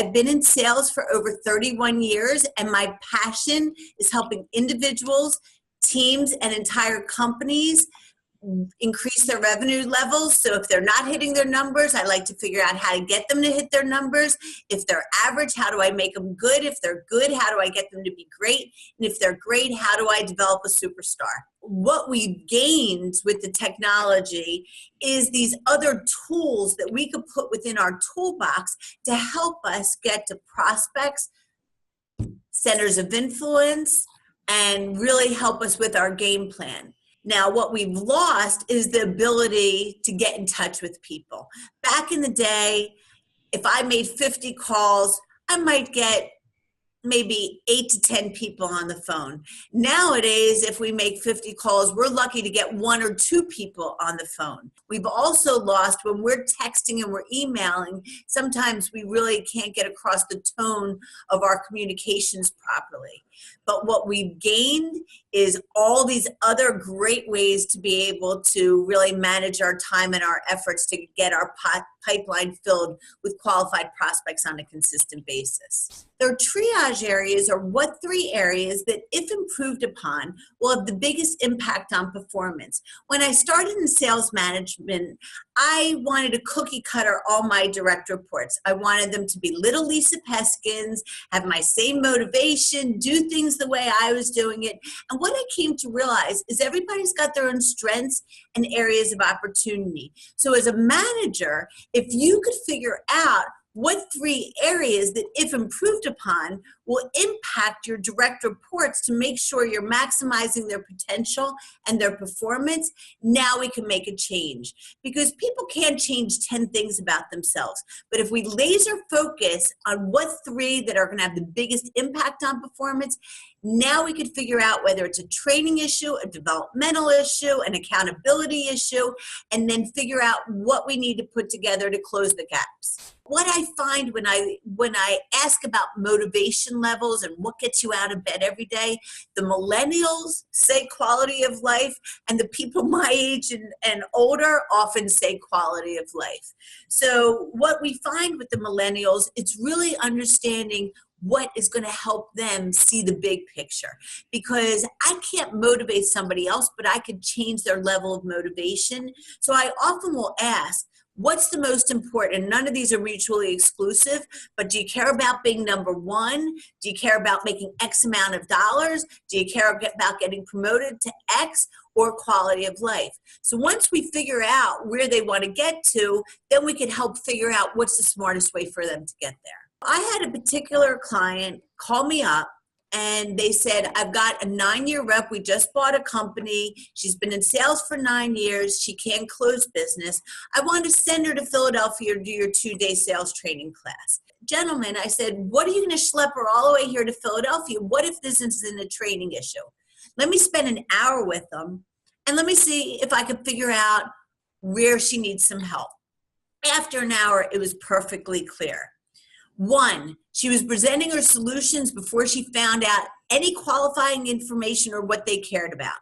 I've been in sales for over 31 years, and my passion is helping individuals, teams, and entire companies increase their revenue levels. So if they're not hitting their numbers, I like to figure out how to get them to hit their numbers. If they're average, how do I make them good? If they're good, how do I get them to be great? And if they're great, how do I develop a superstar? What we've gained with the technology is these other tools that we could put within our toolbox to help us get to prospects, centers of influence, and really help us with our game plan. Now, what we've lost is the ability to get in touch with people. Back in the day, if I made 50 calls, I might get maybe 8 to 10 people on the phone. Nowadays, if we make 50 calls, we're lucky to get 1 or 2 people on the phone. We've also lost, when we're texting and we're emailing, sometimes we really can't get across the tone of our communications properly. But what we've gained is all these other great ways to be able to really manage our time and our efforts to get our pipeline filled with qualified prospects on a consistent basis. Their triage areas are what 3 areas that, if improved upon, will have the biggest impact on performance. When I started in sales management, I wanted to cookie cutter all my direct reports. I wanted them to be little Lisa Peskins, have my same motivation, do things the way I was doing it. And what I came to realize is everybody's got their own strengths and areas of opportunity. So as a manager, if you could figure out what 3 areas that, if improved upon, will impact your direct reports to make sure you're maximizing their potential and their performance, now we can make a change. Because people can't change 10 things about themselves. But if we laser focus on what 3 that are going to have the biggest impact on performance, now we could figure out whether it's a training issue, a developmental issue, an accountability issue, and then figure out what we need to put together to close the gaps. What I find when I ask about motivation levels and what gets you out of bed every day, the millennials say quality of life, and the people my age and older often say quality of life. So what we find with the millennials, it's really understanding what is going to help them see the big picture. Because I can't motivate somebody else, but I could change their level of motivation. So I often will ask, what's the most important? None of these are mutually exclusive, but do you care about being number 1? Do you care about making X amount of dollars? Do you care about getting promoted to X, or quality of life? So once we figure out where they want to get to, then we can help figure out what's the smartest way for them to get there. I had a particular client call me up, and they said, I've got a 9-year rep. We just bought a company. She's been in sales for 9 years. She can't close business. I want to send her to Philadelphia to do your 2-day sales training class. Gentlemen, I said, what are you going to schlep her all the way here to Philadelphia? What if this isn't a training issue? Let me spend an hour with them, and let me see if I can figure out where she needs some help. After an hour, it was perfectly clear. 1, she was presenting her solutions before she found out any qualifying information or what they cared about.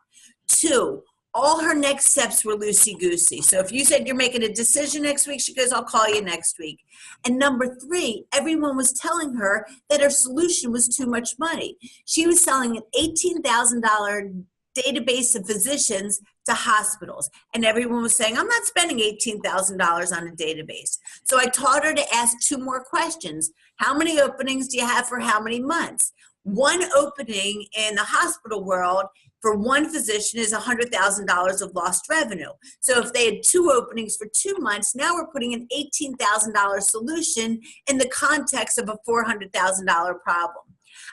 2, all her next steps were loosey-goosey. So if you said you're making a decision next week, she goes, I'll call you next week. And number 3, everyone was telling her that her solution was too much money. She was selling an $18,000 database of physicians to hospitals. And everyone was saying, I'm not spending $18,000 on a database. So I taught her to ask 2 more questions. How many openings do you have for how many months? 1 opening in the hospital world for 1 physician is $100,000 of lost revenue. So if they had 2 openings for 2 months, now we're putting an $18,000 solution in the context of a $400,000 problem.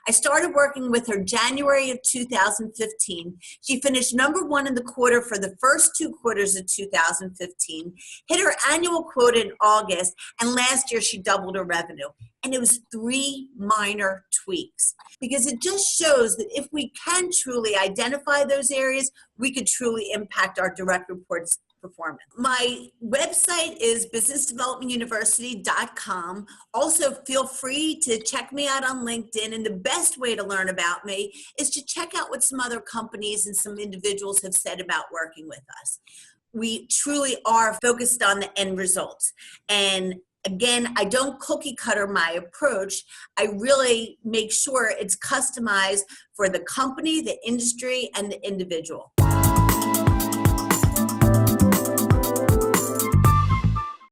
I started working with her January of 2015. She finished number 1 in the quarter for the first 2 quarters of 2015, hit her annual quota in August, and last year she doubled her revenue. And it was 3 minor tweaks, because it just shows that if we can truly identify those areas, we could truly impact our direct reports performance. My website is businessdevelopmentuniversity.com. Also, feel free to check me out on LinkedIn. And the best way to learn about me is to check out what some other companies and some individuals have said about working with us. We truly are focused on the end results. And Again, I don't cookie cutter my approach. I really make sure it's customized for the company, the industry, and the individual.